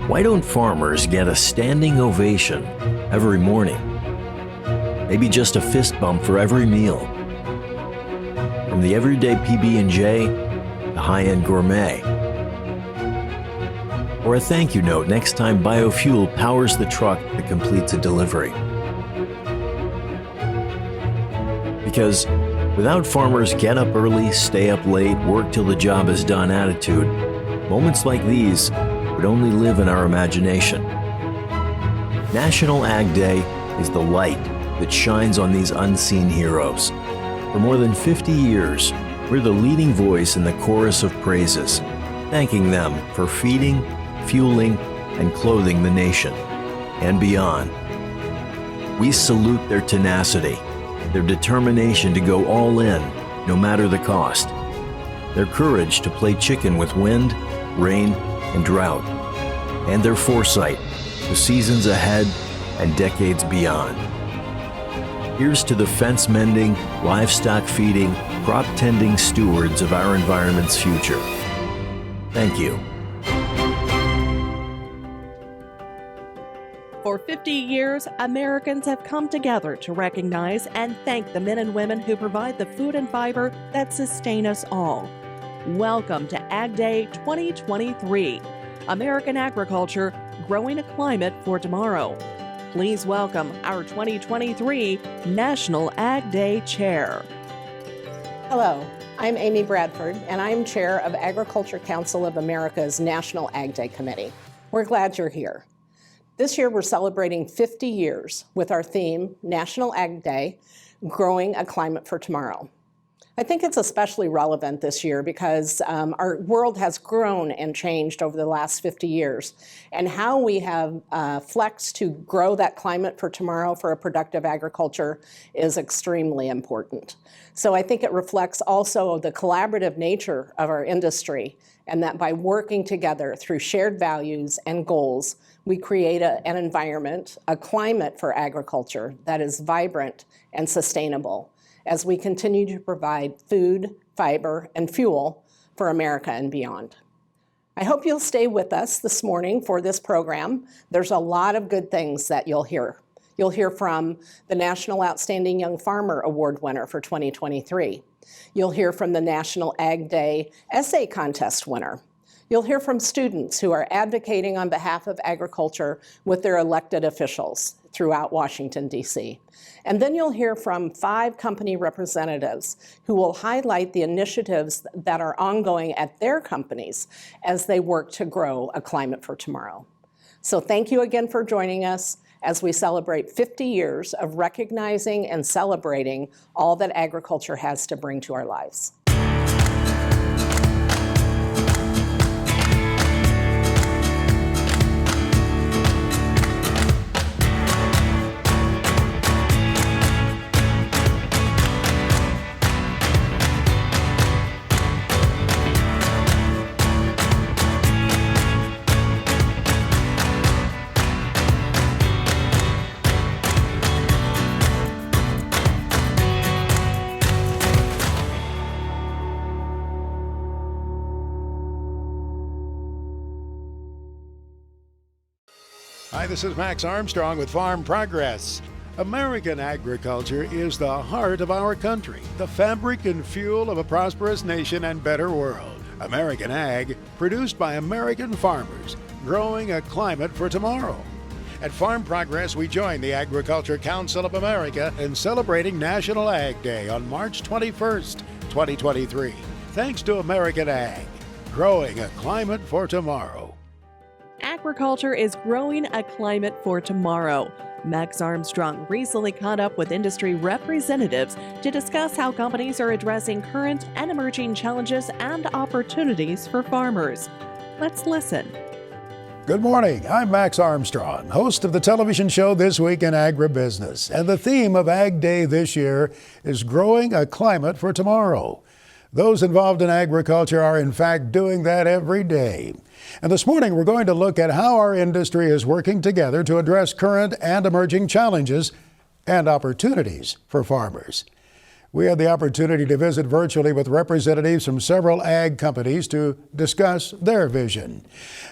Why don't farmers get a standing ovation every morning? Maybe just a fist bump for every meal. From the everyday PB&J to high-end gourmet. Or a thank you note next time biofuel powers the truck that completes a delivery. Because without farmers' get up early, stay up late, work till the job is done attitude, moments like these would only live in our imagination. National Ag Day is the light that shines on these unseen heroes. For more than 50 years, we're the leading voice in the chorus of praises, thanking them for feeding, fueling, and clothing the nation and beyond. We salute their tenacity, their determination to go all in, no matter the cost, their courage to play chicken with wind, rain, and drought, and their foresight to seasons ahead and decades beyond. Here's to the fence-mending, livestock feeding, crop-tending stewards of our environment's future. Thank you. For 50 years, Americans have come together to recognize and thank the men and women who provide the food and fiber that sustain us all. Welcome to Ag Day 2023, American Agriculture, Growing a Climate for Tomorrow. Please welcome our 2023 National Ag Day Chair. Hello, I'm Amy Bradford, and I'm Chair of Agriculture Council of America's National Ag Day Committee. We're glad you're here. This year we're celebrating 50 years with our theme, National Ag Day, Growing a Climate for Tomorrow. I think it's especially relevant this year because our world has grown and changed over the last 50 years, and how we have flexed to grow that climate for tomorrow for a productive agriculture is extremely important. So I think it reflects also the collaborative nature of our industry, and that by working together through shared values and goals, we create an environment, a climate for agriculture that is vibrant and sustainable, as we continue to provide food, fiber, and fuel for America and beyond. I hope you'll stay with us this morning for this program. There's a lot of good things that you'll hear. You'll hear from the National Outstanding Young Farmer Award winner for 2023. You'll hear from the National Ag Day Essay Contest winner. You'll hear from students who are advocating on behalf of agriculture with their elected officials throughout Washington, D.C. And then you'll hear from 5 company representatives who will highlight the initiatives that are ongoing at their companies as they work to grow a climate for tomorrow. So thank you again for joining us as we celebrate 50 years of recognizing and celebrating all that agriculture has to bring to our lives. Hi, this is Max Armstrong with Farm Progress. American agriculture is the heart of our country, the fabric and fuel of a prosperous nation and better world. American Ag, produced by American farmers, growing a climate for tomorrow. At Farm Progress, we join the Agriculture Council of America in celebrating National Ag Day on March 21st, 2023. Thanks to American Ag, growing a climate for tomorrow. Agriculture is growing a climate for tomorrow. Max Armstrong recently caught up with industry representatives to discuss how companies are addressing current and emerging challenges and opportunities for farmers. Let's listen. Good morning. I'm Max Armstrong, host of the television show This Week in Agribusiness. And the theme of Ag Day this year is growing a climate for tomorrow. Those involved in agriculture are in fact doing that every day. And this morning we're going to look at how our industry is working together to address current and emerging challenges and opportunities for farmers. We had the opportunity to visit virtually with representatives from several ag companies to discuss their vision.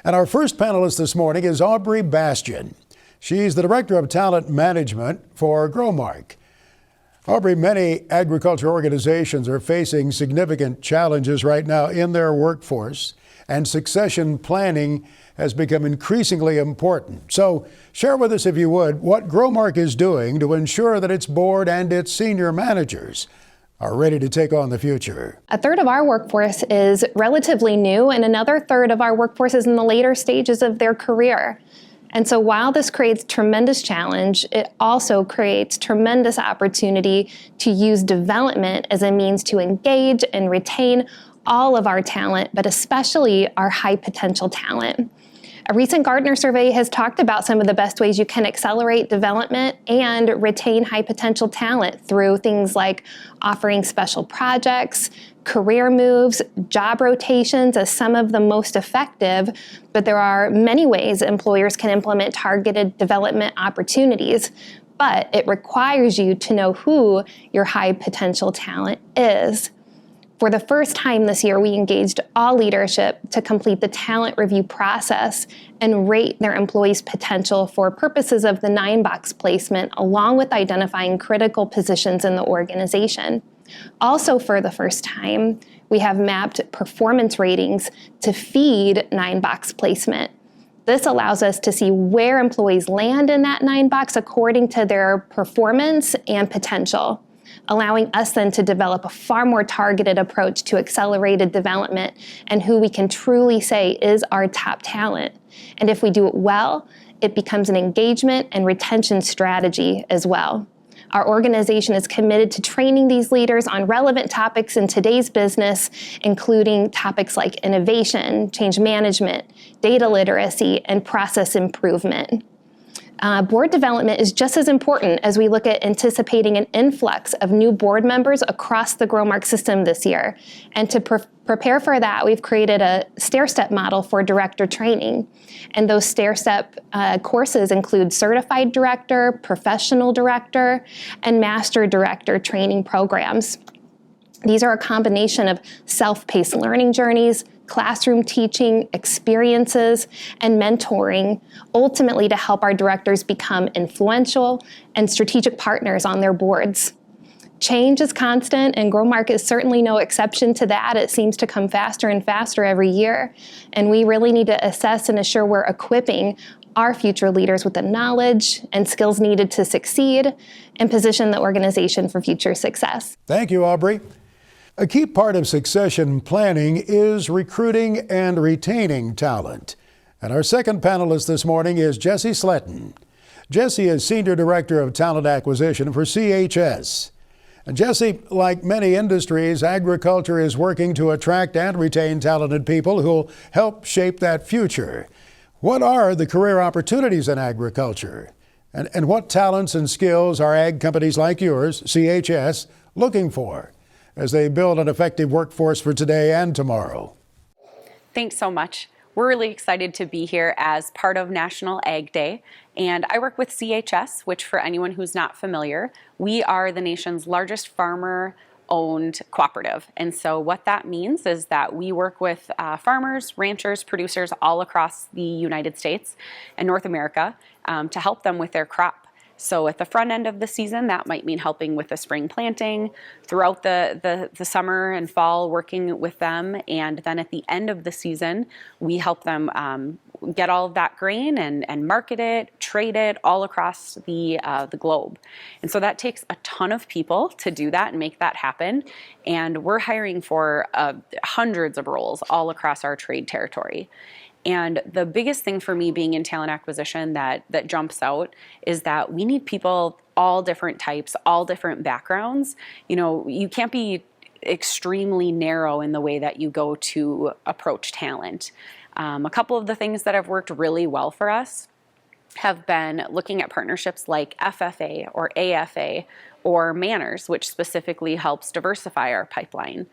And our first panelist this morning is Aubrey Bastian. She's the Director of Talent Management for Growmark. Aubrey, many agriculture organizations are facing significant challenges right now in their workforce, and succession planning has become increasingly important. So share with us, if you would, what Growmark is doing to ensure that its board and its senior managers are ready to take on the future. A third of our workforce is relatively new, and another third of our workforce is in the later stages of their career. And so while this creates tremendous challenge, it also creates tremendous opportunity to use development as a means to engage and retain all of our talent, but especially our high potential talent. A recent Gartner survey has talked about some of the best ways you can accelerate development and retain high potential talent through things like offering special projects, career moves, job rotations as some of the most effective, but there are many ways employers can implement targeted development opportunities. But it requires you to know who your high potential talent is. For the first time this year, we engaged all leadership to complete the talent review process and rate their employees' potential for purposes of the 9-box placement, along with identifying critical positions in the organization. Also, for the first time, we have mapped performance ratings to feed 9-box placement. This allows us to see where employees land in that 9-box according to their performance and potential, allowing us then to develop a far more targeted approach to accelerated development and who we can truly say is our top talent. And if we do it well, it becomes an engagement and retention strategy as well. Our organization is committed to training these leaders on relevant topics in today's business, including topics like innovation, change management, data literacy, and process improvement. Board development is just as important as we look at anticipating an influx of new board members across the Growmark system this year. And to prepare for that, we've created a stair-step model for director training. And those stair-step courses include certified director, professional director, and master director training programs. These are a combination of self-paced learning journeys, classroom teaching, experiences, and mentoring, ultimately to help our directors become influential and strategic partners on their boards. Change is constant, and Growmark is certainly no exception to that. It seems to come faster and faster every year, and we really need to assess and assure we're equipping our future leaders with the knowledge and skills needed to succeed and position the organization for future success. Thank you, Aubrey. A key part of succession planning is recruiting and retaining talent. And our second panelist this morning is Jessie Sletton. Jessie is Senior Director of Talent Acquisition for CHS. And Jessie, like many industries, agriculture is working to attract and retain talented people who'll help shape that future. What are the career opportunities in agriculture? And what talents and skills are ag companies like yours, CHS, looking for as they build an effective workforce for today and tomorrow? Thanks so much. We're really excited to be here as part of National Ag Day, and I work with CHS, which for anyone who's not familiar, we are the nation's largest farmer-owned cooperative. And so what that means is that we work with farmers, ranchers, producers all across the United States and North America to help them with their crop. So at the front end of the season, that might mean helping with the spring planting, throughout the summer and fall, working with them. And then at the end of the season, we help them get all of that grain and market it, trade it all across the globe. And so that takes a ton of people to do that and make that happen. And we're hiring for hundreds of roles all across our trade territory. And the biggest thing for me being in talent acquisition that jumps out is that we need people all different types, all different backgrounds. You know, you can't be extremely narrow in the way that you go to approach talent. A couple of the things that have worked really well for us have been looking at partnerships like FFA or AFA or Manners, which specifically helps diversify our pipeline.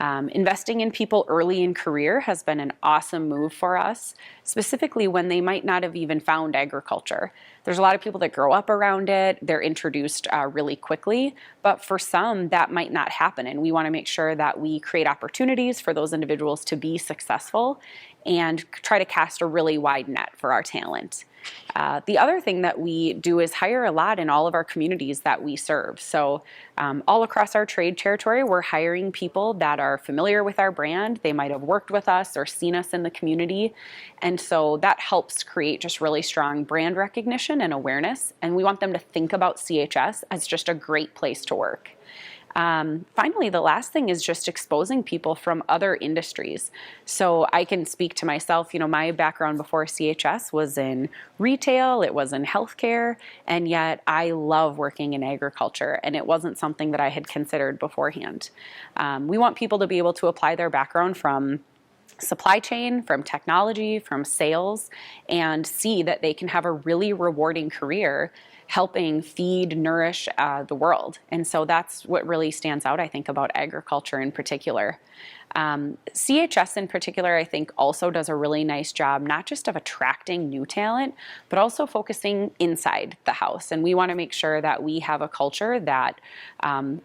Investing in people early in career has been an awesome move for us, specifically when they might not have even found agriculture. There's a lot of people that grow up around it, they're introduced really quickly, but for some that might not happen. And we want to make sure that we create opportunities for those individuals to be successful and try to cast a really wide net for our talent. The other thing that we do is hire a lot in all of our communities that we serve. So all across our trade territory, we're hiring people that are familiar with our brand. They might have worked with us or seen us in the community. And so that helps create just really strong brand recognition and awareness. And we want them to think about CHS as just a great place to work. Finally, the last thing is just exposing people from other industries. So I can speak to myself, my background before CHS was in retail, it was in healthcare, and yet I love working in agriculture, and it wasn't something that I had considered beforehand. We want people to be able to apply their background from supply chain, from technology, from sales, and see that they can have a really rewarding career helping feed, nourish the world. And so that's what really stands out, I think, about agriculture in particular. CHS in particular, I think, also does a really nice job, not just of attracting new talent, but also focusing inside the house. And we want to make sure that we have a culture that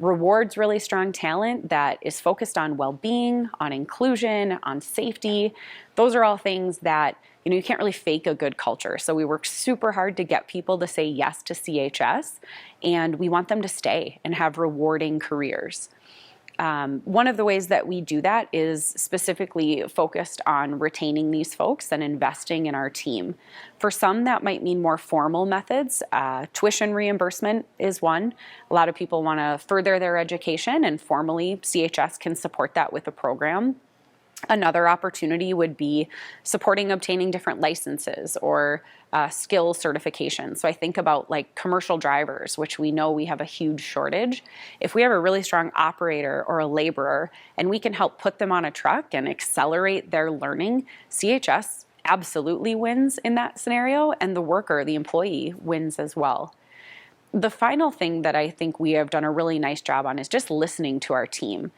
rewards really strong talent, that is focused on well-being, on inclusion, on safety. Those are all things that you can't really fake a good culture. So we work super hard to get people to say yes to CHS, and we want them to stay and have rewarding careers. One of the ways that we do that is specifically focused on retaining these folks and investing in our team. For some, that might mean more formal methods. Tuition reimbursement is one. A lot of people want to further their education, and formally, CHS can support that with a program. Another opportunity would be supporting obtaining different licenses or skill certifications. So I think about like commercial drivers, which we know we have a huge shortage. If we have a really strong operator or a laborer and we can help put them on a truck and accelerate their learning, CHS absolutely wins in that scenario, and the worker, the employee, wins as well. The final thing that I think we have done a really nice job on is just listening to our team.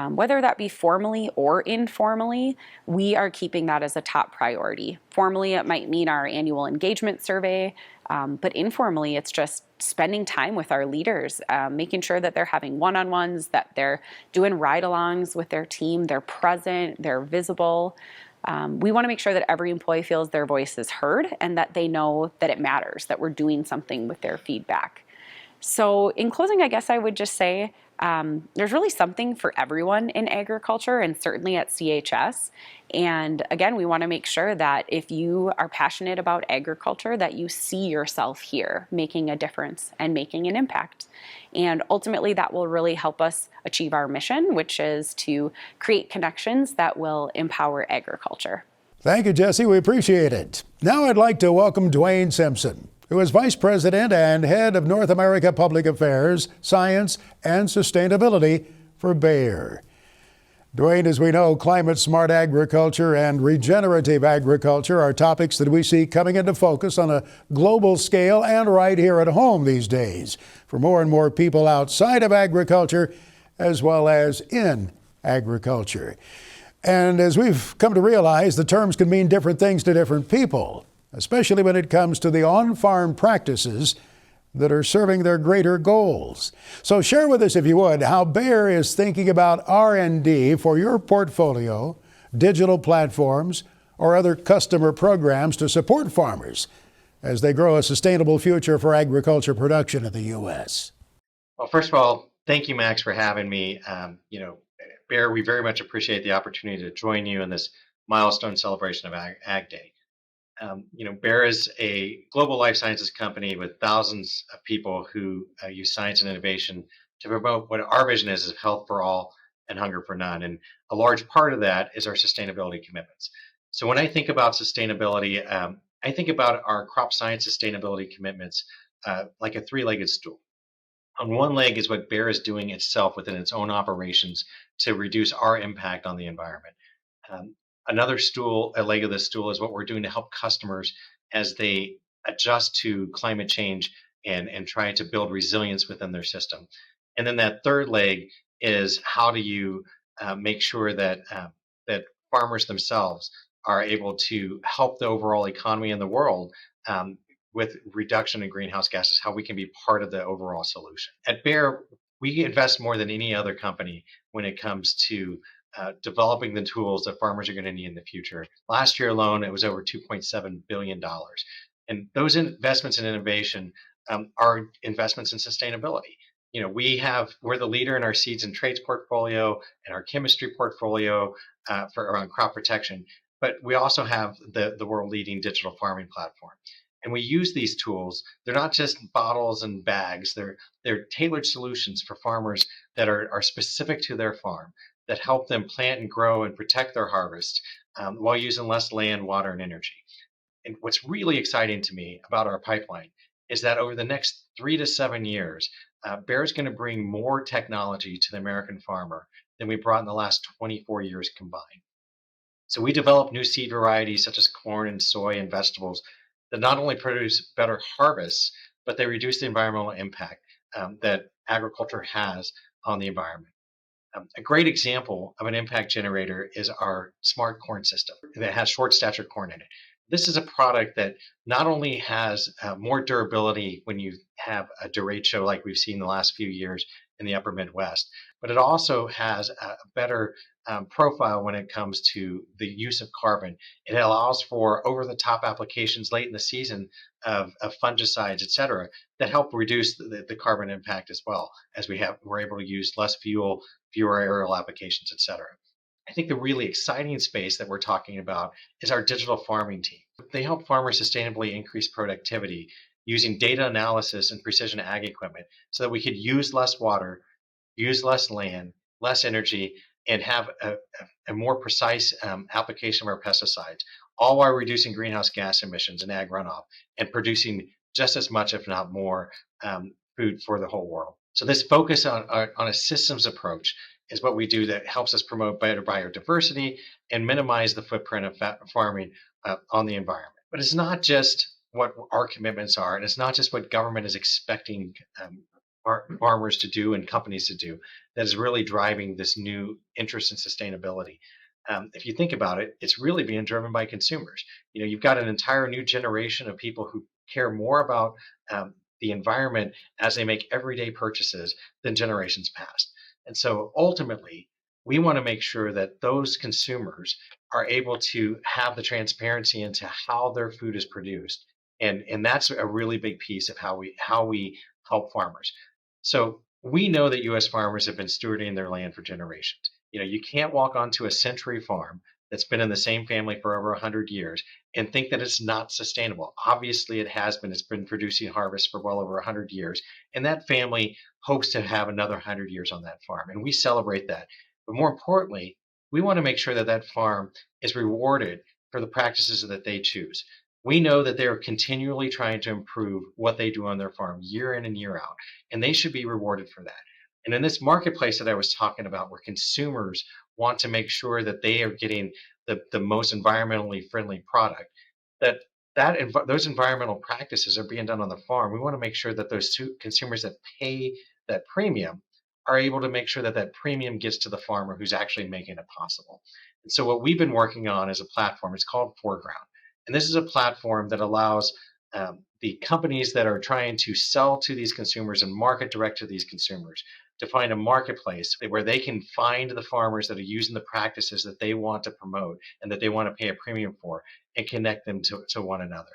Whether that be formally or informally, we are keeping that as a top priority. Formally, it might mean our annual engagement survey, but informally, it's just spending time with our leaders, making sure that they're having one-on-ones, that they're doing ride-alongs with their team, they're present, they're visible. We want to make sure that every employee feels their voice is heard and that they know that it matters, that we're doing something with their feedback. So in closing, I guess I would just say there's really something for everyone in agriculture, and certainly at CHS. And again, we want to make sure that if you are passionate about agriculture, that you see yourself here making a difference and making an impact. And ultimately, that will really help us achieve our mission, which is to create connections that will empower agriculture. Thank you, Jesse. We appreciate it. Now I'd like to welcome Dwayne Simpson, who is Vice President and Head of North America Public Affairs, Science, and Sustainability for Bayer. Dwayne, as we know, climate-smart agriculture and regenerative agriculture are topics that we see coming into focus on a global scale and right here at home these days for more and more people outside of agriculture as well as in agriculture. And as we've come to realize, the terms can mean different things to different people, especially when it comes to the on-farm practices that are serving their greater goals. So share with us, if you would, how Bayer is thinking about R&D for your portfolio, digital platforms, or other customer programs to support farmers as they grow a sustainable future for agriculture production in the U.S. Well, first of all, thank you, Max, for having me. Bayer, we very much appreciate the opportunity to join you in this milestone celebration of Ag Day. Bayer is a global life sciences company with thousands of people who use science and innovation to promote what our vision is of health for all and hunger for none. And a large part of that is our sustainability commitments. So when I think about sustainability, I think about our crop science sustainability commitments like a three-legged stool. On one leg is what Bayer is doing itself within its own operations to reduce our impact on the environment. Another stool, a leg of this stool, is what we're doing to help customers as they adjust to climate change and try to build resilience within their system. And then that third leg is how do you make sure that that farmers themselves are able to help the overall economy in the world with reduction in greenhouse gases, how we can be part of the overall solution. At Bayer, we invest more than any other company when it comes to developing the tools that farmers are going to need in the future. Last year alone, it was over $2.7 billion. And those investments in innovation are investments in sustainability. You know, we're the leader in our seeds and traits portfolio and our chemistry portfolio for around crop protection, but we also have the world leading digital farming platform. And we use these tools. They're not just bottles and bags. They're tailored solutions for farmers that are specific to their farm, that help them plant and grow and protect their harvest while using less land, water, and energy. And what's really exciting to me about our pipeline is that over the next 3 to 7 years, Bayer is going to bring more technology to the American farmer than we brought in the last 24 years combined. So we develop new seed varieties such as corn and soy and vegetables that not only produce better harvests, but they reduce the environmental impact that agriculture has on the environment. A great example of an impact generator is our smart corn system that has short stature corn in it. This is a product that not only has more durability when you have a derecho like we've seen the last few years in the upper Midwest, but it also has a better profile when it comes to the use of carbon. It allows for over-the-top applications late in the season of fungicides, et cetera, that help reduce the carbon impact as well, as we're able to use less fuel, fewer aerial applications, et cetera. I think the really exciting space that we're talking about is our digital farming team. They help farmers sustainably increase productivity using data analysis and precision ag equipment so that we could use less water, use less land, less energy, and have a more precise application of our pesticides, all while reducing greenhouse gas emissions and ag runoff and producing just as much, if not more, food for the whole world. So this focus on a systems approach is what we do that helps us promote better biodiversity and minimize the footprint of farming on the environment. But it's not just what our commitments are, and it's not just what government is expecting farmers to do and companies to do that is really driving this new interest in sustainability. If you think about it, it's really being driven by consumers. You know, you've got an entire new generation of people who care more about the environment as they make everyday purchases than generations past. And so ultimately, we want to make sure that those consumers are able to have the transparency into how their food is produced. And that's a really big piece of how we help farmers. So we know that U.S. farmers have been stewarding their land for generations. You know, you can't walk onto a century farm that's been in the same family for over 100 years and think that it's not sustainable. Obviously, it has been. It's been producing harvests for well over 100 years. And that family hopes to have another 100 years on that farm. And we celebrate that. But more importantly, we want to make sure that that farm is rewarded for the practices that they choose. We know that they are continually trying to improve what they do on their farm year in and year out, and they should be rewarded for that. And in this marketplace that I was talking about, where consumers want to make sure that they are getting the most environmentally friendly product, those environmental practices are being done on the farm. We want to make sure that those consumers that pay that premium are able to make sure that that premium gets to the farmer who's actually making it possible. And so what we've been working on as a platform is called Foreground. And this is a platform that allows the companies that are trying to sell to these consumers and market direct to these consumers to find a marketplace where they can find the farmers that are using the practices that they want to promote and that they want to pay a premium for and connect them to one another.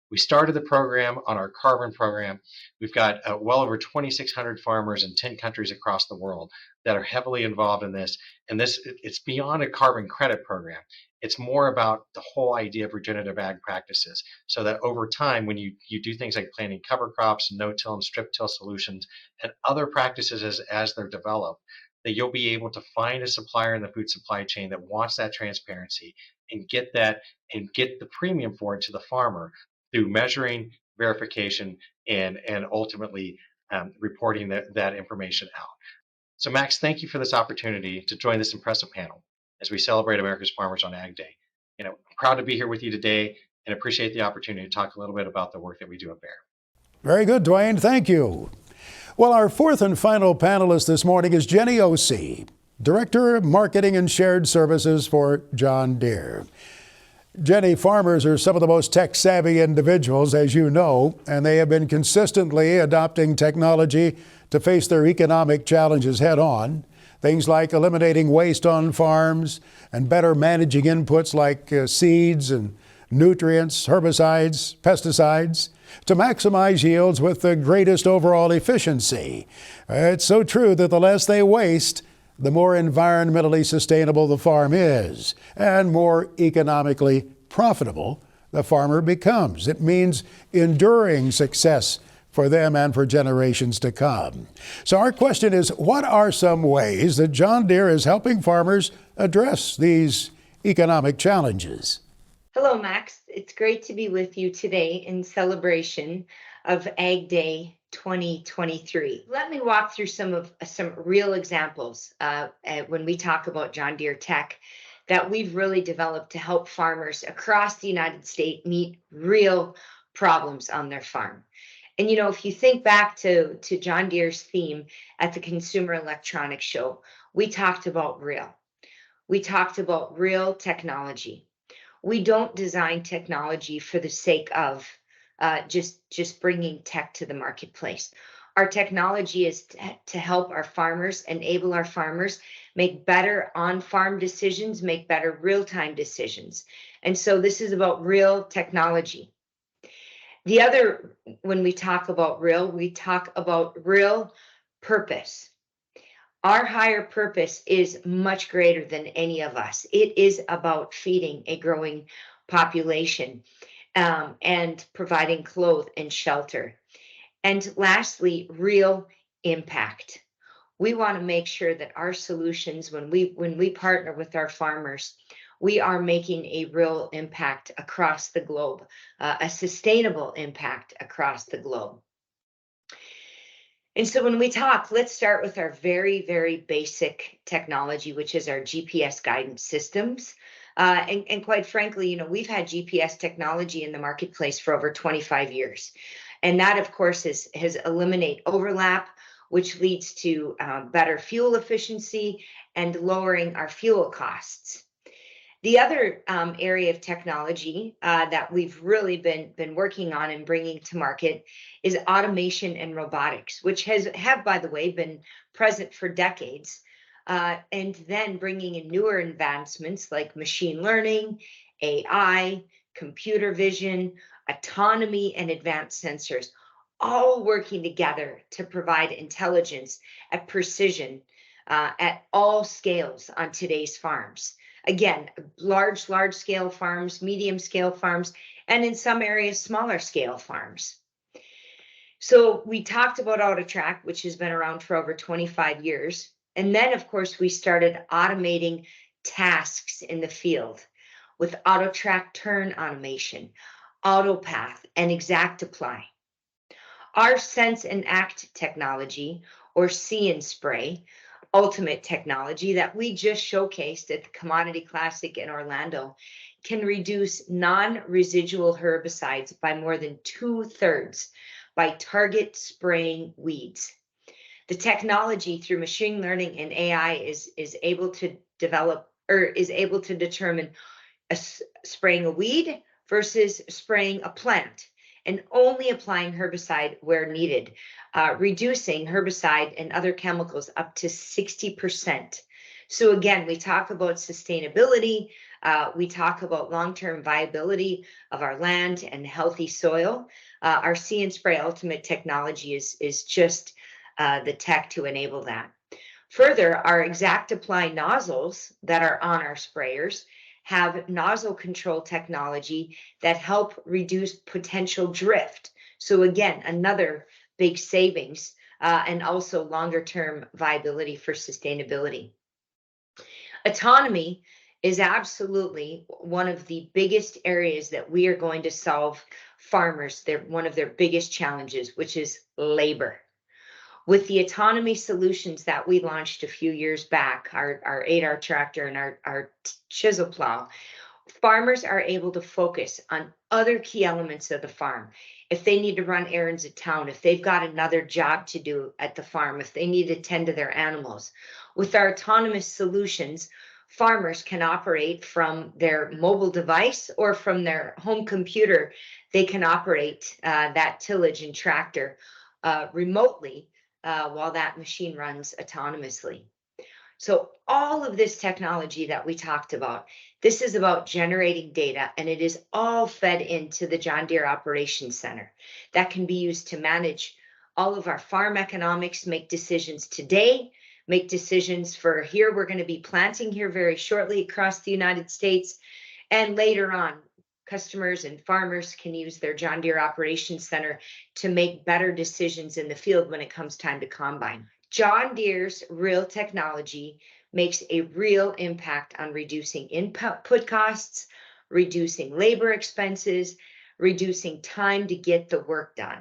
We started the program on our carbon program. We've got well over 2,600 farmers in 10 countries across the world that are heavily involved in this. And it's beyond a carbon credit program. It's more about the whole idea of regenerative ag practices, so that over time, when you do things like planting cover crops, no-till and strip-till solutions, and other practices as they're developed, that you'll be able to find a supplier in the food supply chain that wants that transparency and get the premium for it to the farmer through measuring, verification, and ultimately reporting that information out. So Max, thank you for this opportunity to join this impressive panel as we celebrate America's Farmers on Ag Day. You know, I'm proud to be here with you today and appreciate the opportunity to talk a little bit about the work that we do at Bayer. Very good, Dwayne. Thank you. Well, our fourth and final panelist this morning is Jenny Osee. Director of Marketing and Shared Services for John Deere. Jenny, farmers are some of the most tech-savvy individuals, as you know, and they have been consistently adopting technology to face their economic challenges head-on. Things like eliminating waste on farms and better managing inputs like seeds and nutrients, herbicides, pesticides, to maximize yields with the greatest overall efficiency. It's so true that the less they waste, the more environmentally sustainable the farm is, and more economically profitable the farmer becomes. It means enduring success for them and for generations to come. So our question is, what are some ways that John Deere is helping farmers address these economic challenges? Hello, Max. It's great to be with you today in celebration of Ag Day 2023. Let me walk through some real examples when we talk about John Deere tech that we've really developed to help farmers across the United States meet real problems on their farm. And you know, if you think back to John Deere's theme at the Consumer Electronics Show, we talked about real. We talked about real technology. We don't design technology for the sake of just bringing tech to the marketplace. Our technology is to help our farmers, enable our farmers make better on-farm decisions, make better real-time decisions. And so this is about real technology. The other, when we talk about real, we talk about real purpose. Our higher purpose is much greater than any of us. It is about feeding a growing population and providing clothes and shelter. And lastly, real impact. We want to make sure that our solutions, when we partner with our farmers, we are making a real impact across the globe, a sustainable impact across the globe. And so when we talk, let's start with our very, very basic technology, which is our GPS guidance systems. And quite frankly, you know, we've had GPS technology in the marketplace for over 25 years. And that, of course, has eliminated overlap, which leads to better fuel efficiency and lowering our fuel costs. The other area of technology that we've really been working on and bringing to market is automation and robotics, which have, by the way, been present for decades. And then bringing in newer advancements like machine learning, AI, computer vision, autonomy, and advanced sensors, all working together to provide intelligence at precision at all scales on today's farms. Again, large scale farms, medium scale farms, and in some areas, smaller scale farms. So we talked about AutoTrack, which has been around for over 25 years. And then, of course, we started automating tasks in the field with AutoTrack turn automation, AutoPath, and ExactApply. Our Sense and Act technology, or See and Spray, ultimate technology that we just showcased at the Commodity Classic in Orlando, can reduce non-residual herbicides by more than 2/3 by target spraying weeds. The technology through machine learning and AI is able to develop or is able to determine spraying a weed versus spraying a plant, and only applying herbicide where needed, reducing herbicide and other chemicals up to 60%. So again, we talk about sustainability, we talk about long-term viability of our land and healthy soil. Our See and Spray Ultimate technology is just the tech to enable that. Further, our ExactApply nozzles that are on our sprayers have nozzle control technology that help reduce potential drift. So again, another big savings and also longer term viability for sustainability. Autonomy is absolutely one of the biggest areas that we are going to solve farmers. One of their biggest challenges, which is labor. With the autonomy solutions that we launched a few years back, our 8R tractor and our chisel plow, farmers are able to focus on other key elements of the farm. If they need to run errands at town, if they've got another job to do at the farm, if they need to tend to their animals, With our autonomous solutions, farmers can operate from their mobile device or from their home computer. They can operate that tillage and tractor remotely while that machine runs autonomously. So all of this technology that we talked about, this is about generating data, and it is all fed into the John Deere Operations Center that can be used to manage all of our farm economics, make decisions today, make decisions for here, we're going to be planting here very shortly across the United States, and later on, customers and farmers can use their John Deere Operations Center to make better decisions in the field when it comes time to combine. John Deere's real technology makes a real impact on reducing input costs, reducing labor expenses, reducing time to get the work done.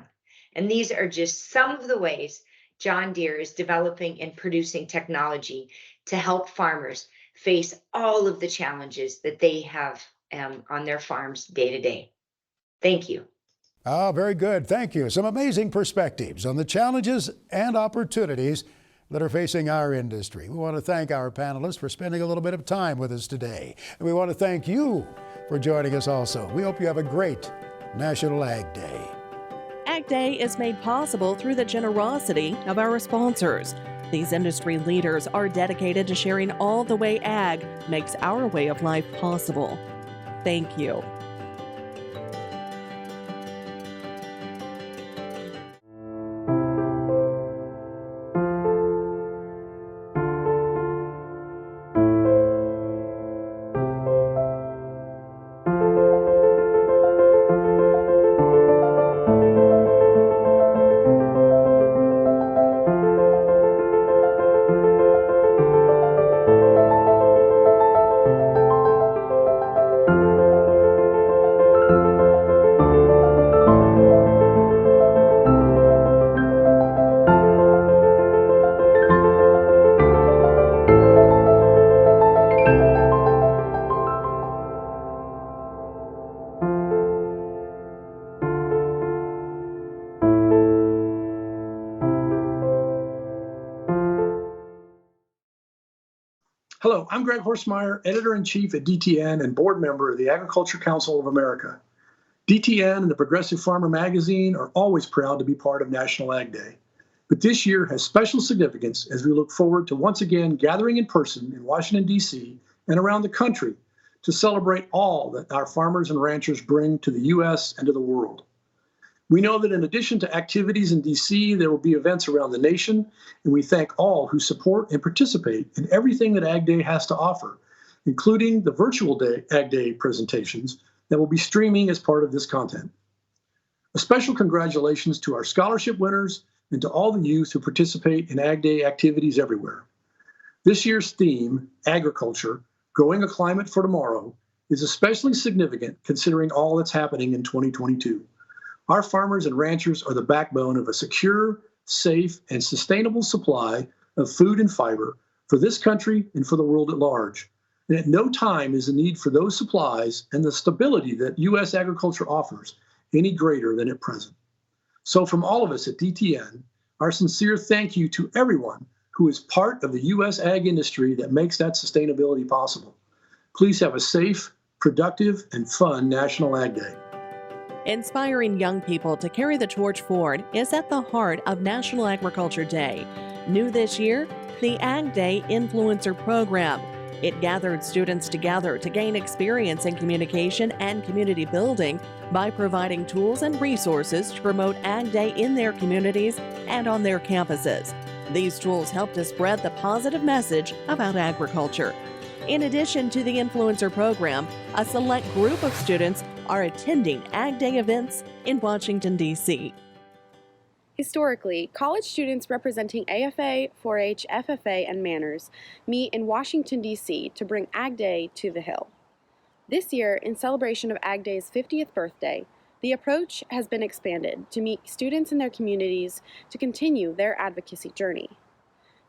And these are just some of the ways John Deere is developing and producing technology to help farmers face all of the challenges that they have on their farms day to day. Thank you. Oh, very good. Thank you. Some amazing perspectives on the challenges and opportunities that are facing our industry. We want to thank our panelists for spending a little bit of time with us today. And we want to thank you for joining us also. We hope you have a great National Ag Day. Ag Day is made possible through the generosity of our sponsors. These industry leaders are dedicated to sharing all the way ag makes our way of life possible. Thank you. Hello, I'm Greg Horstmeyer, Editor-in-Chief at DTN and Board Member of the Agriculture Council of America. DTN and the Progressive Farmer magazine are always proud to be part of National Ag Day. But this year has special significance as we look forward to once again gathering in person in Washington, D.C. and around the country to celebrate all that our farmers and ranchers bring to the U.S. and to the world. We know that in addition to activities in D.C., there will be events around the nation, and we thank all who support and participate in everything that Ag Day has to offer, including the virtual Ag Day presentations that will be streaming as part of this content. A special congratulations to our scholarship winners and to all the youth who participate in Ag Day activities everywhere. This year's theme, Agriculture, Growing a Climate for Tomorrow, is especially significant considering all that's happening in 2022. Our farmers and ranchers are the backbone of a secure, safe, and sustainable supply of food and fiber for this country and for the world at large. And at no time is the need for those supplies and the stability that U.S. agriculture offers any greater than at present. So from all of us at DTN, our sincere thank you to everyone who is part of the U.S. ag industry that makes that sustainability possible. Please have a safe, productive, and fun National Ag Day. Inspiring young people to carry the torch forward is at the heart of National Agriculture Day. New this year, the Ag Day Influencer Program. It gathered students together to gain experience in communication and community building by providing tools and resources to promote Ag Day in their communities and on their campuses. These tools help to spread the positive message about agriculture. In addition to the Influencer Program, a select group of students are attending Ag Day events in Washington, D.C. Historically, college students representing AFA, 4-H, FFA, and Manners meet in Washington, D.C. to bring Ag Day to the Hill. This year, in celebration of Ag Day's 50th birthday, the approach has been expanded to meet students in their communities to continue their advocacy journey.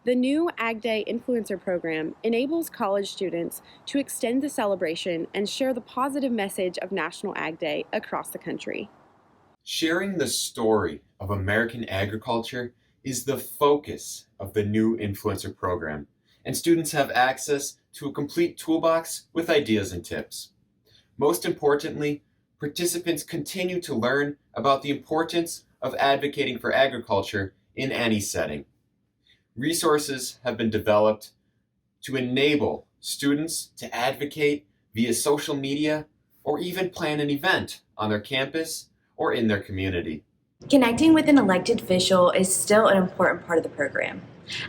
The new Ag Day Influencer Program enables college students to extend the celebration and share the positive message of National Ag Day across the country. Sharing the story of American agriculture is the focus of the new Influencer Program, and students have access to a complete toolbox with ideas and tips. Most importantly, participants continue to learn about the importance of advocating for agriculture in any setting. Resources have been developed to enable students to advocate via social media or even plan an event on their campus or in their community. Connecting with an elected official is still an important part of the program.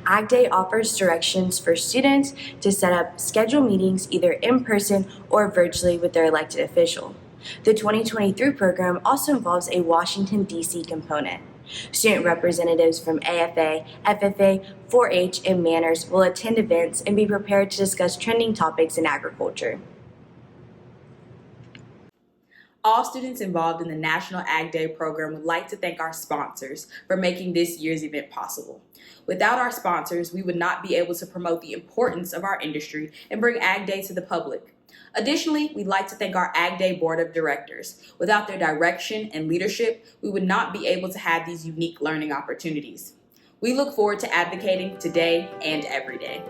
Ag Day offers directions for students to set up scheduled meetings either in person or virtually with their elected official. The 2023 program also involves a Washington, D.C. component. Student representatives from AFA, FFA, 4-H, and Manners will attend events and be prepared to discuss trending topics in agriculture. All students involved in the National Ag Day program would like to thank our sponsors for making this year's event possible. Without our sponsors, we would not be able to promote the importance of our industry and bring Ag Day to the public. Additionally, we'd like to thank our Ag Day Board of Directors. Without their direction and leadership, we would not be able to have these unique learning opportunities. We look forward to advocating today and every day.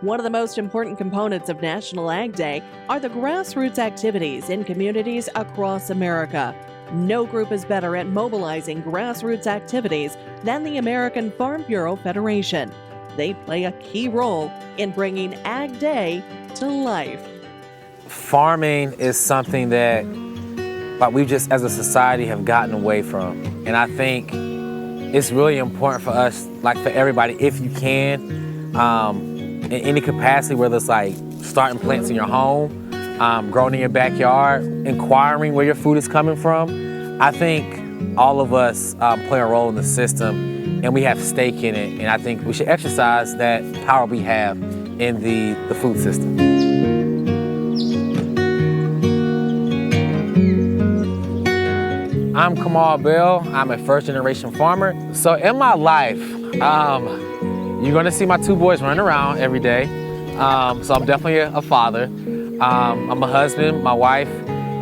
One of the most important components of National Ag Day are the grassroots activities in communities across America. No group is better at mobilizing grassroots activities than the American Farm Bureau Federation. They play a key role in bringing Ag Day to life. Farming is something that we just as a society have gotten away from. And I think it's really important for us, for everybody, if you can, in any capacity, whether it's starting plants in your home, growing in your backyard, inquiring where your food is coming from. I think all of us play a role in the system and we have stake in it. And I think we should exercise that power we have in the food system. I'm Kamal Bell. I'm a first-generation farmer. So in my life, you're gonna see my two boys running around every day. So I'm definitely a father. I'm a husband. My wife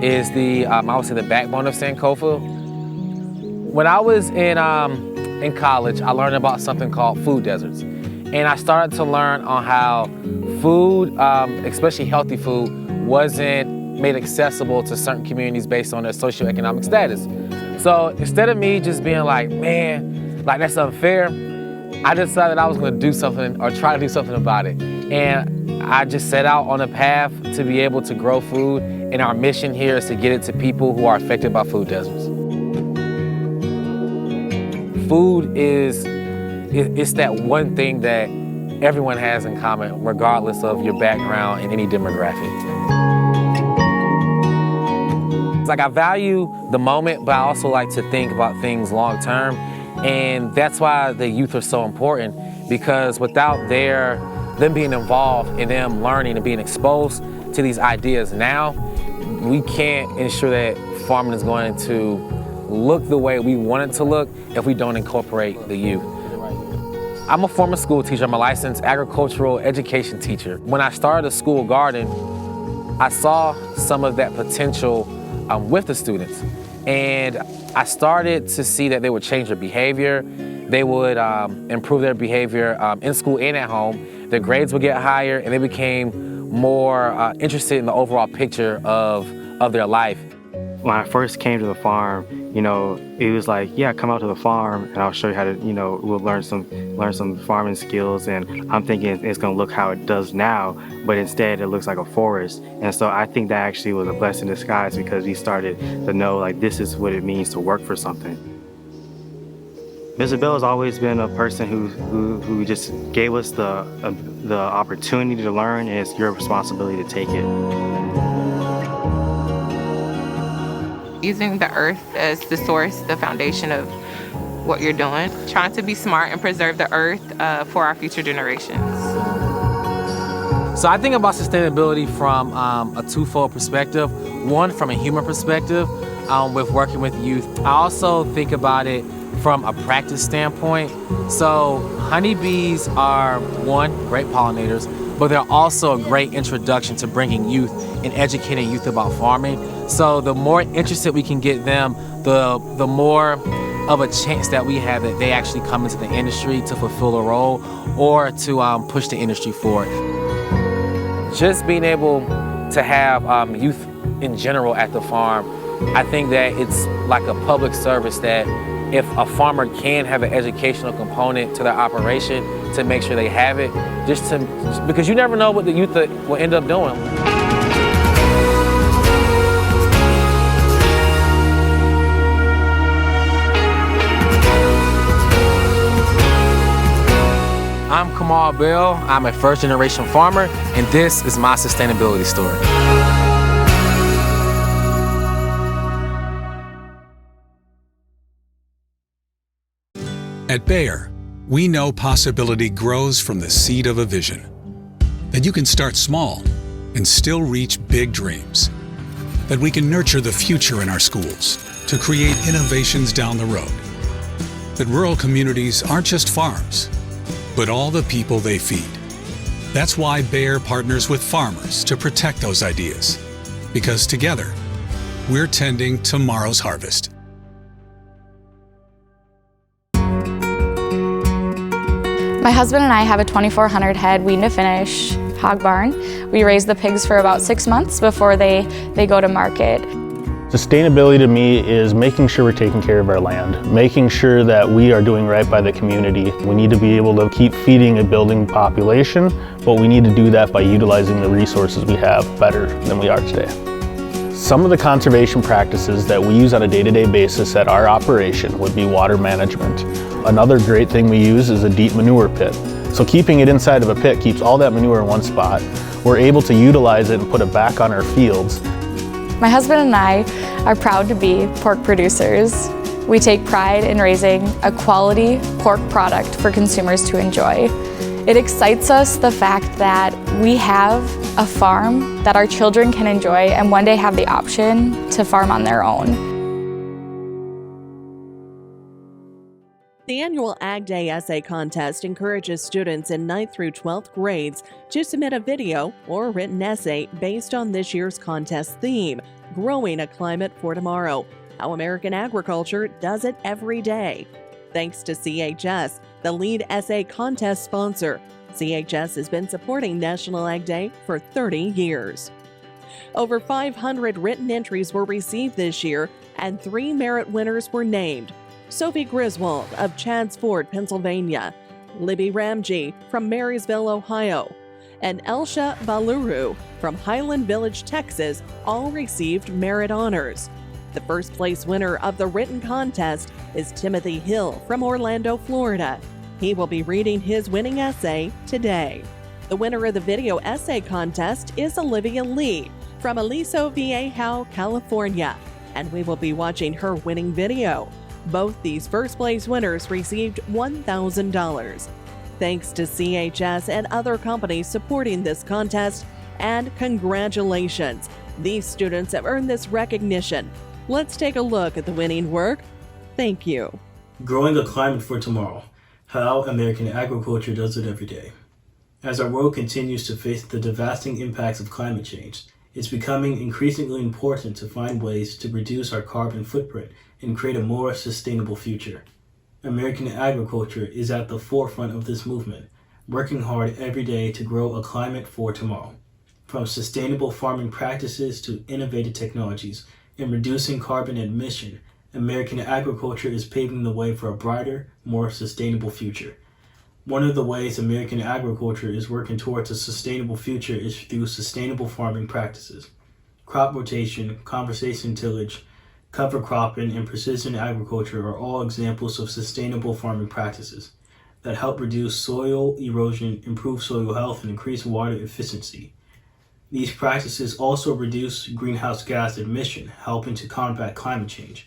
is I would say the backbone of Sankofa. When I was in college, I learned about something called food deserts. And I started to learn on how food, especially healthy food, wasn't made accessible to certain communities based on their socioeconomic status. So instead of me just being man, that's unfair, I decided I was gonna do something or try to do something about it. And I just set out on a path to be able to grow food, and our mission here is to get it to people who are affected by food deserts. Food it's that one thing that everyone has in common, regardless of your background and any demographic. It's I value the moment, but I also like to think about things long term. And that's why the youth are so important, because without them being involved and them learning and being exposed to these ideas now, we can't ensure that farming is going to look the way we want it to look if we don't incorporate the youth. I'm a former school teacher. I'm a licensed agricultural education teacher. When I started a school garden, I saw some of that potential with the students. And I started to see that they would change their behavior. They would improve their behavior in school and at home. Their grades would get higher, and they became more interested in the overall picture of their life. When I first came to the farm, it was come out to the farm and I'll show you how to, we'll learn some farming skills. And I'm thinking it's going to look how it does now, but instead it looks like a forest. And so I think that actually was a blessing in disguise, because we started to know this is what it means to work for something. Mr. Bell has always been a person who just gave us the opportunity to learn, and it's your responsibility to take it. Using the earth as the source, the foundation of what you're doing. Trying to be smart and preserve the earth for our future generations. So I think about sustainability from a twofold perspective. One, from a human perspective, with working with youth. I also think about it from a practice standpoint. So honeybees are, one, great pollinators, but they're also a great introduction to bringing youth and educating youth about farming. So the more interested we can get them, the more of a chance that we have that they actually come into the industry to fulfill a role or to push the industry forward. Just being able to have youth in general at the farm, I think that it's like a public service that if a farmer can have an educational component to their operation, to make sure they have it, because you never know what the youth will end up doing. I'm Kamal Bell. I'm a first-generation farmer, and this is my sustainability story. At Bayer, we know possibility grows from the seed of a vision. That you can start small and still reach big dreams. That we can nurture the future in our schools to create innovations down the road. That rural communities aren't just farms, but all the people they feed. That's why Bayer partners with farmers to protect those ideas. Because together, we're tending tomorrow's harvest. My husband and I have a 2,400 head wean to finish hog barn. We raise the pigs for about 6 months before they go to market. Sustainability to me is making sure we're taking care of our land, making sure that we are doing right by the community. We need to be able to keep feeding a building population, but we need to do that by utilizing the resources we have better than we are today. Some of the conservation practices that we use on a day-to-day basis at our operation would be water management. Another great thing we use is a deep manure pit. So keeping it inside of a pit keeps all that manure in one spot. We're able to utilize it and put it back on our fields. My husband and I are proud to be pork producers. We take pride in raising a quality pork product for consumers to enjoy. It excites us the fact that we have a farm that our children can enjoy and one day have the option to farm on their own. The annual Ag Day Essay Contest encourages students in 9th through 12th grades to submit a video or written essay based on this year's contest theme, Growing a Climate for Tomorrow, how American agriculture does it every day. Thanks to CHS, the lead essay contest sponsor. CHS has been supporting National Ag Day for 30 years. Over 500 written entries were received this year, and 3 merit winners were named. Sophie Griswold of Chadds Ford, Pennsylvania, Libby Ramji from Marysville, Ohio, and Elsha Baluru from Highland Village, Texas, all received merit honors. The first place winner of the written contest is Timothy Hill from Orlando, Florida. He will be reading his winning essay today. The winner of the video essay contest is Olivia Lee from Aliso Viejo, California, and we will be watching her winning video. Both these first place winners received $1,000. Thanks to CHS and other companies supporting this contest, and congratulations! These students have earned this recognition. Let's take a look at the winning work. Thank you. Growing a Climate for Tomorrow, how American agriculture does it every day. As our world continues to face the devastating impacts of climate change, it's becoming increasingly important to find ways to reduce our carbon footprint and create a more sustainable future. American agriculture is at the forefront of this movement, working hard every day to grow a climate for tomorrow. From sustainable farming practices to innovative technologies and reducing carbon emission, American agriculture is paving the way for a brighter, more sustainable future. One of the ways American agriculture is working towards a sustainable future is through sustainable farming practices. Crop rotation, conservation tillage, cover cropping, and precision agriculture are all examples of sustainable farming practices that help reduce soil erosion, improve soil health, and increase water efficiency. These practices also reduce greenhouse gas emission, helping to combat climate change.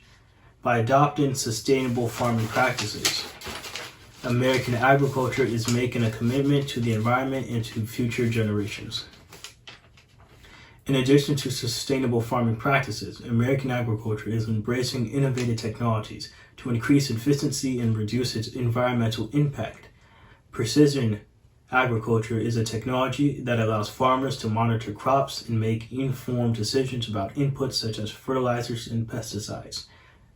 By adopting sustainable farming practices, American agriculture is making a commitment to the environment and to future generations. In addition to sustainable farming practices, American agriculture is embracing innovative technologies to increase efficiency and reduce its environmental impact. Precision agriculture is a technology that allows farmers to monitor crops and make informed decisions about inputs such as fertilizers and pesticides.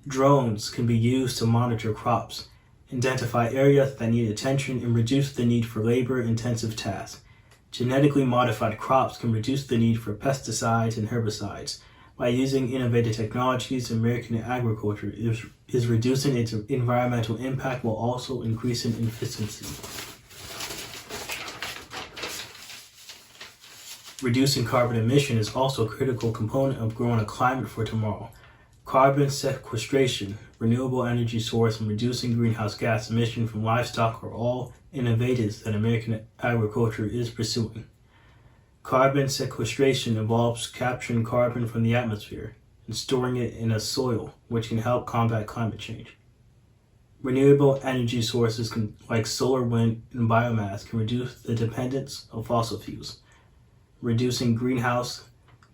Drones can be used to monitor crops, identify areas that need attention, and reduce the need for labor-intensive tasks. Genetically modified crops can reduce the need for pesticides and herbicides. By using innovative technologies, American agriculture is reducing its environmental impact while also increasing efficiency. Reducing carbon emission is also a critical component of growing a climate for tomorrow. Carbon sequestration, renewable energy source, and reducing greenhouse gas emission from livestock are all innovatives that American agriculture is pursuing. Carbon sequestration involves capturing carbon from the atmosphere and storing it in a soil, which can help combat climate change. Renewable energy sources like solar, wind, and biomass can reduce the dependence of fossil fuels. Reducing greenhouse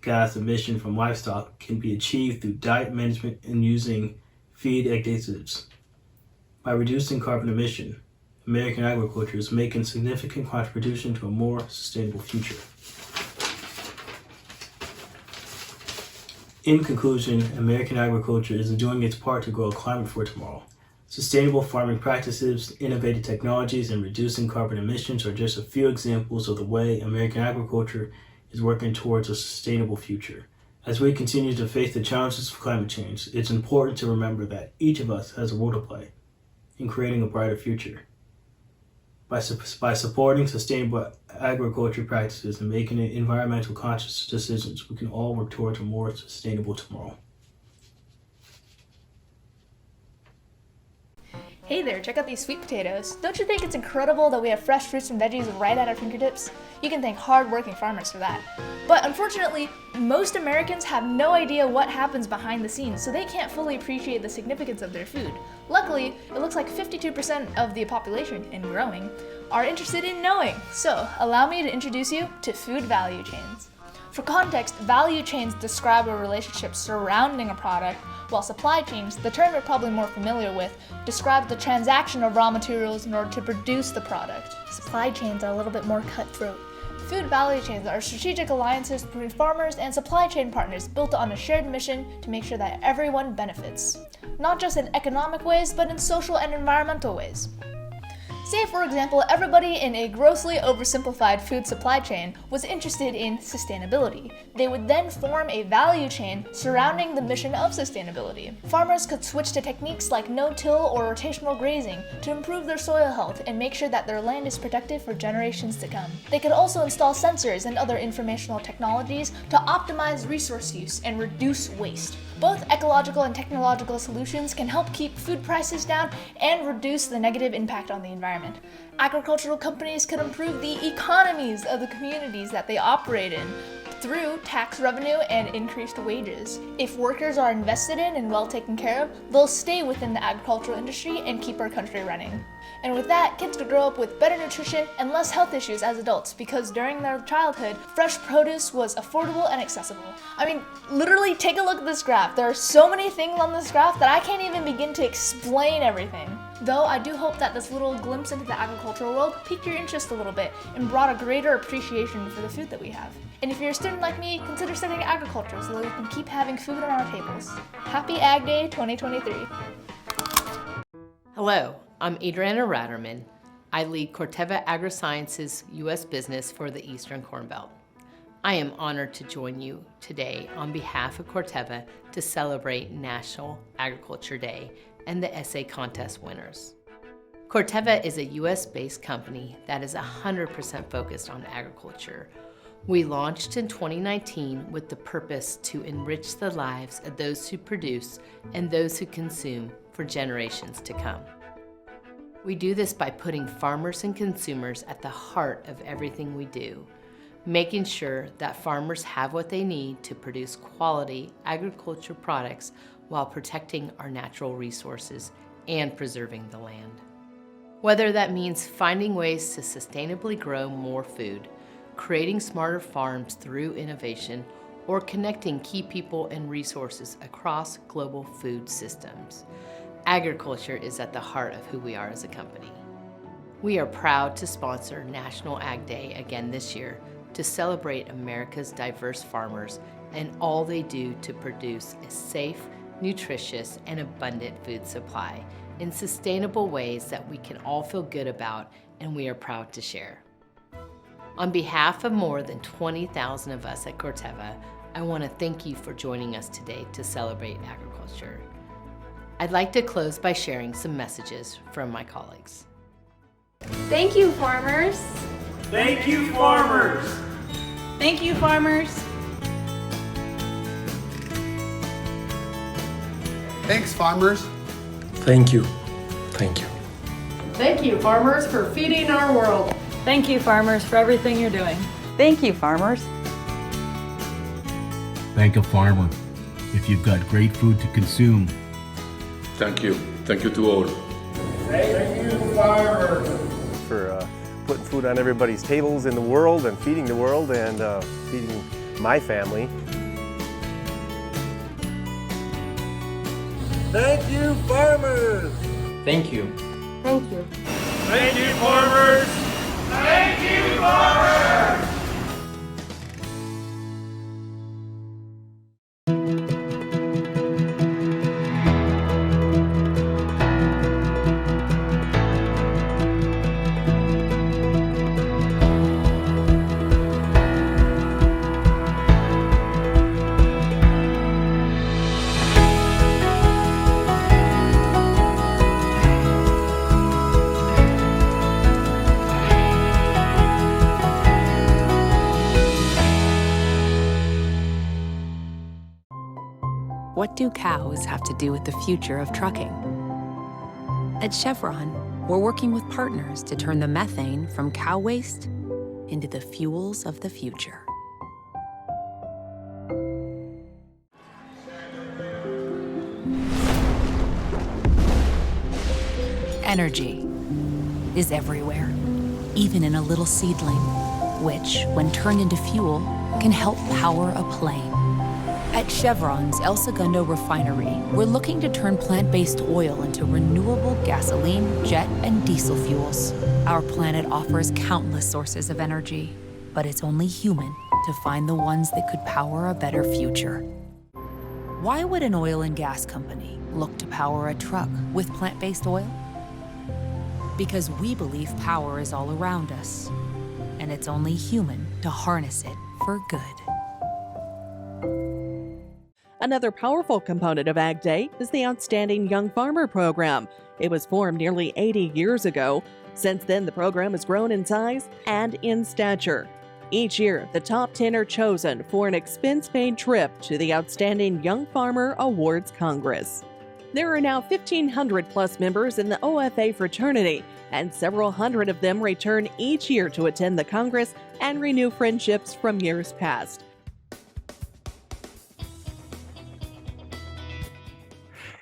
gas emission from livestock can be achieved through diet management and using feed additives. By reducing carbon emission, American agriculture is making a significant contribution to a more sustainable future. In conclusion, American agriculture is doing its part to grow a climate for tomorrow. Sustainable farming practices, innovative technologies, and reducing carbon emissions are just a few examples of the way American agriculture is working towards a sustainable future. As we continue to face the challenges of climate change, it's important to remember that each of us has a role to play in creating a brighter future. By supporting sustainable agriculture practices and making environmental conscious decisions, we can all work towards a more sustainable tomorrow. Hey there, check out these sweet potatoes. Don't you think it's incredible that we have fresh fruits and veggies right at our fingertips? You can thank hard-working farmers for that. But unfortunately, most Americans have no idea what happens behind the scenes, so they can't fully appreciate the significance of their food. Luckily, it looks like 52% of the population, and growing, are interested in knowing. So, allow me to introduce you to food value chains. For context, value chains describe a relationship surrounding a product, while supply chains, the term you're probably more familiar with, describe the transaction of raw materials in order to produce the product. Supply chains are a little bit more cutthroat. Food value chains are strategic alliances between farmers and supply chain partners built on a shared mission to make sure that everyone benefits. Not just in economic ways, but in social and environmental ways. Say, for example, everybody in a grossly oversimplified food supply chain was interested in sustainability. They would then form a value chain surrounding the mission of sustainability. Farmers could switch to techniques like no-till or rotational grazing to improve their soil health and make sure that their land is protected for generations to come. They could also install sensors and other informational technologies to optimize resource use and reduce waste. Both ecological and technological solutions can help keep food prices down and reduce the negative impact on the environment. Agricultural companies can improve the economies of the communities that they operate in through tax revenue and increased wages. If workers are invested in and well taken care of, they'll stay within the agricultural industry and keep our country running. And with that, kids could grow up with better nutrition and less health issues as adults because during their childhood, fresh produce was affordable and accessible. I mean, literally take a look at this graph. There are so many things on this graph that I can't even begin to explain everything. Though I do hope that this little glimpse into the agricultural world piqued your interest a little bit and brought a greater appreciation for the food that we have. And if you're a student like me, consider studying agriculture so that we can keep having food on our tables. Happy Ag Day 2023. Hello, I'm Adriana Ratterman. I lead Corteva Agrisciences U.S. business for the Eastern Corn Belt. I am honored to join you today on behalf of Corteva to celebrate National Agriculture Day and the essay contest winners. Corteva is a U.S.-based company that is 100% focused on agriculture. We launched in 2019 with the purpose to enrich the lives of those who produce and those who consume for generations to come. We do this by putting farmers and consumers at the heart of everything we do, making sure that farmers have what they need to produce quality agriculture products while protecting our natural resources and preserving the land. Whether that means finding ways to sustainably grow more food, creating smarter farms through innovation, or connecting key people and resources across global food systems, agriculture is at the heart of who we are as a company. We are proud to sponsor National Ag Day again this year to celebrate America's diverse farmers and all they do to produce a safe nutritious, and abundant food supply in sustainable ways that we can all feel good about and we are proud to share. On behalf of more than 20,000 of us at Corteva, I want to thank you for joining us today to celebrate agriculture. I'd like to close by sharing some messages from my colleagues. Thank you, farmers. Thank you, farmers. Thank you, farmers. Thanks, farmers. Thank you. Thank you. Thank you, farmers, for feeding our world. Thank you, farmers, for everything you're doing. Thank you, farmers. Thank a farmer if you've got great food to consume. Thank you. Thank you to all. Thank you, farmers. For putting food on everybody's tables in the world and feeding the world and feeding my family. Thank you, farmers. Thank you. Thank you. Thank you, farmers. Thank you, farmers. What do cows have to do with the future of trucking? At Chevron, we're working with partners to turn the methane from cow waste into the fuels of the future. Energy is everywhere, even in a little seedling, which, when turned into fuel, can help power a plane. At Chevron's El Segundo refinery, we're looking to turn plant-based oil into renewable gasoline, jet, and diesel fuels. Our planet offers countless sources of energy, but it's only human to find the ones that could power a better future. Why would an oil and gas company look to power a truck with plant-based oil? Because we believe power is all around us, and it's only human to harness it for good. Another powerful component of Ag Day is the Outstanding Young Farmer Program. It was formed nearly 80 years ago. Since then, the program has grown in size and in stature. Each year, the top 10 are chosen for an expense-paid trip to the Outstanding Young Farmer Awards Congress. There are now 1,500 plus members in the OFA fraternity, and several hundred of them return each year to attend the Congress and renew friendships from years past.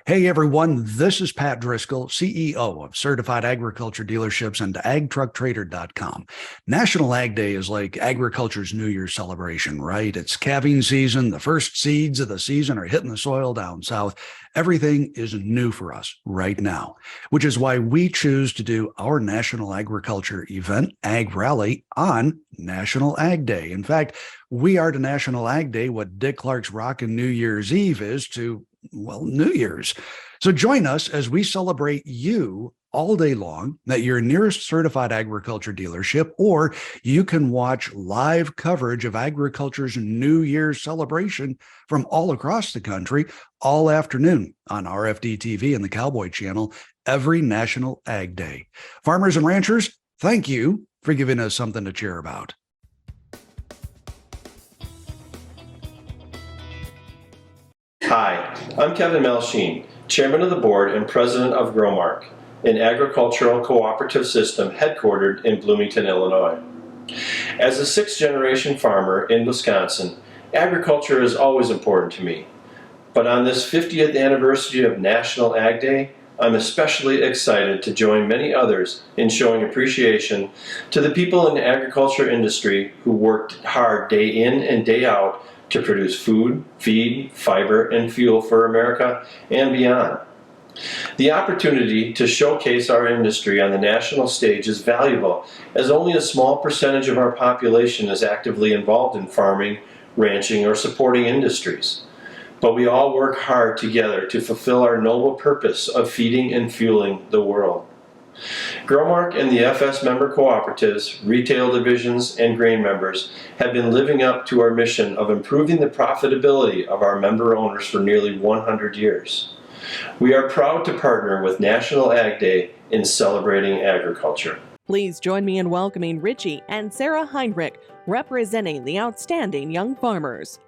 Hey everyone, this is Pat Driscoll, CEO of Certified Agriculture Dealerships and AgTruckTrader.com. National Ag Day is like agriculture's New Year's celebration, right? It's calving season. The first seeds of the season are hitting the soil down south. Everything is new for us right now, which is why we choose to do our National Agriculture event, Ag Rally, on National Ag Day. In fact, we are to National Ag Day what Dick Clark's Rockin' New Year's Eve is to, well, New Year's. So join us as we celebrate you all day long at your nearest certified agriculture dealership, or you can watch live coverage of agriculture's New Year's celebration from all across the country all afternoon on RFD TV and the Cowboy Channel every National Ag Day. Farmers and ranchers, thank you for giving us something to cheer about. Hi, I'm Kevin Melsheen, Chairman of the Board and President of Growmark, an agricultural cooperative system headquartered in Bloomington, Illinois. As a sixth-generation farmer in Wisconsin, agriculture is always important to me. But on this 50th anniversary of National Ag Day, I'm especially excited to join many others in showing appreciation to the people in the agriculture industry who worked hard day in and day out to produce food, feed, fiber, and fuel for America and beyond. The opportunity to showcase our industry on the national stage is valuable, as only a small percentage of our population is actively involved in farming, ranching, or supporting industries. but we all work hard together to fulfill our noble purpose of feeding and fueling the world. Growmark and the FS member cooperatives, retail divisions, and grain members have been living up to our mission of improving the profitability of our member owners for nearly 100 years. We are proud to partner with National Ag Day in celebrating agriculture. Please join me in welcoming Richie and Sarah Heinrich, representing the outstanding young farmers.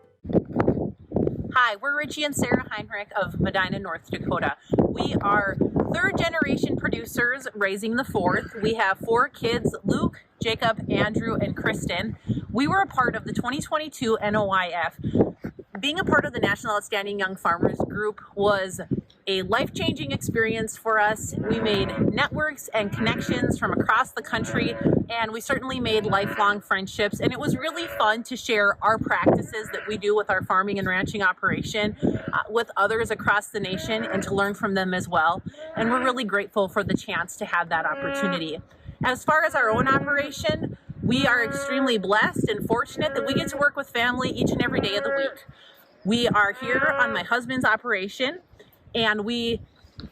Hi, we're Richie and Sarah Heinrich of Medina, North Dakota. We are third generation producers raising the fourth. We have 4 kids, Luke, Jacob, Andrew, and Kristen. We were a part of the 2022 NOIF. Being a part of the National Outstanding Young Farmers Group was a life-changing experience for us. We made networks and connections from across the country, and we certainly made lifelong friendships, and it was really fun to share our practices that we do with our farming and ranching operation with others across the nation and to learn from them as well. And we're really grateful for the chance to have that opportunity. As far as our own operation, we are extremely blessed and fortunate that we get to work with family each and every day of the week. We are here on my husband's operation, and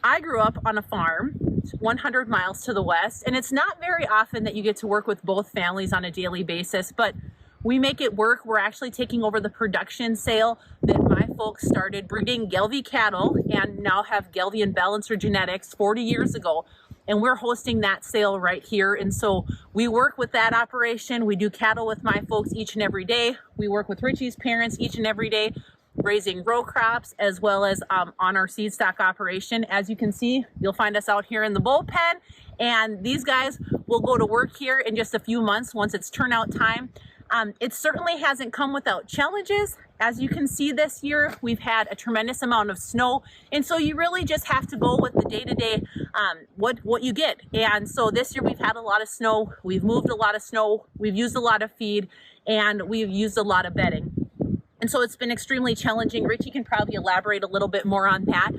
I grew up on a farm 100 miles to the west, and it's not very often that you get to work with both families on a daily basis, but we make it work. We're actually taking over the production sale that my folks started breeding Gelbvieh cattle and now have Gelbvieh and Balancer genetics 40 years ago. And we're hosting that sale right here. And so we work with that operation. We do cattle with my folks each and every day. We work with Richie's parents each and every day, raising row crops as well as on our seed stock operation. As you can see, you'll find us out here in the bullpen, and these guys will go to work here in just a few months once it's turnout time. It certainly hasn't come without challenges. As you can see this year, we've had a tremendous amount of snow, and so you really just have to go with the day-to-day what you get. And so this year we've had a lot of snow, we've moved a lot of snow, we've used a lot of feed, and we've used a lot of bedding. And so it's been extremely challenging. Richie can probably elaborate a little bit more on that.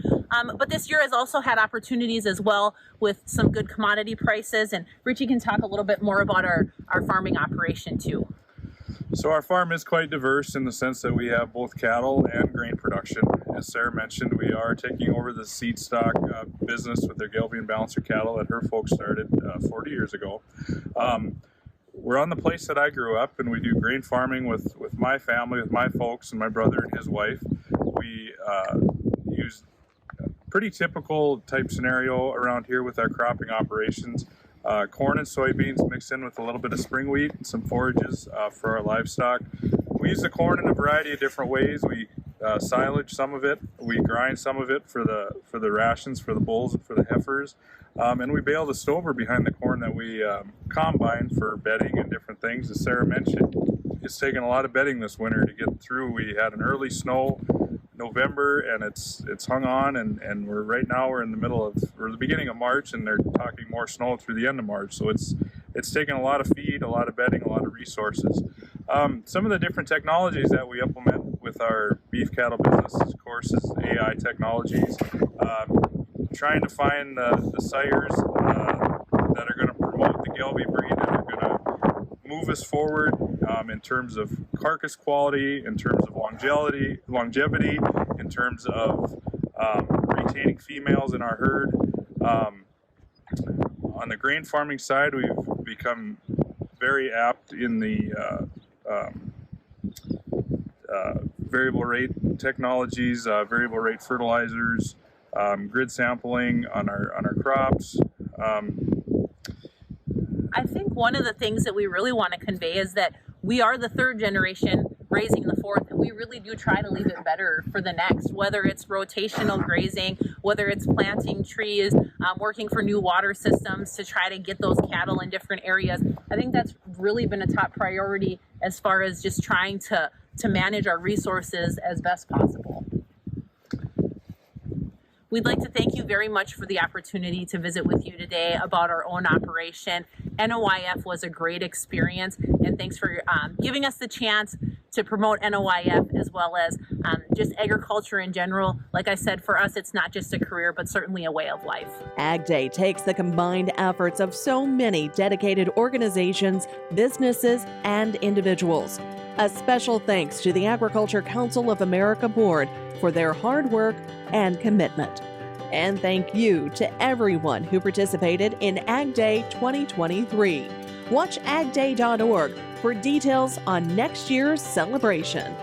But this year has also had opportunities as well with some good commodity prices. And Richie can talk a little bit more about our farming operation too. So our farm is quite diverse in the sense that we have both cattle and grain production. As Sarah mentioned, we are taking over the seed stock business with their Gelbvieh and Balancer cattle that her folks started 40 years ago. We're on the place that I grew up, and we do grain farming with my family, with my folks and my brother and his wife. We use a pretty typical type scenario around here with our cropping operations. Corn and soybeans mixed in with a little bit of spring wheat and some forages for our livestock. We use the corn in a variety of different ways. We silage some of it, we grind some of it for the rations for the bulls and for the heifers, and we bale the stover behind the corn that we combine for bedding and different things. As Sarah mentioned, it's taken a lot of bedding this winter to get through. We had an early snow November, and it's hung on, and we're in the beginning of March, and they're talking more snow through the end of March. So it's taken a lot of feed, a lot of bedding, a lot of resources. Some of the different technologies that we implement with our beef cattle business, of course, is AI technologies. Trying to find the sires that are going to promote the Gelbvieh breed, that are going to move us forward in terms of carcass quality, in terms of longevity, in terms of retaining females in our herd. On the grain farming side, we've become very apt in the variable rate technologies, variable rate fertilizers, grid sampling on our crops. I think one of the things that we really want to convey is that we are the third generation raising the fourth, and we really do try to leave it better for the next, whether it's rotational grazing, whether it's planting trees, working for new water systems to try to get those cattle in different areas. I think that's really been a top priority as far as just trying to manage our resources as best possible. We'd like to thank you very much for the opportunity to visit with you today about our own operation. NOIF was a great experience, and thanks for giving us the chance to promote NOIF as well as just agriculture in general. Like I said, for us, it's not just a career, but certainly a way of life. Ag Day takes the combined efforts of so many dedicated organizations, businesses, and individuals. A special thanks to the Agriculture Council of America Board for their hard work and commitment. And thank you to everyone who participated in Ag Day 2023. Watch agday.org for details on next year's celebration.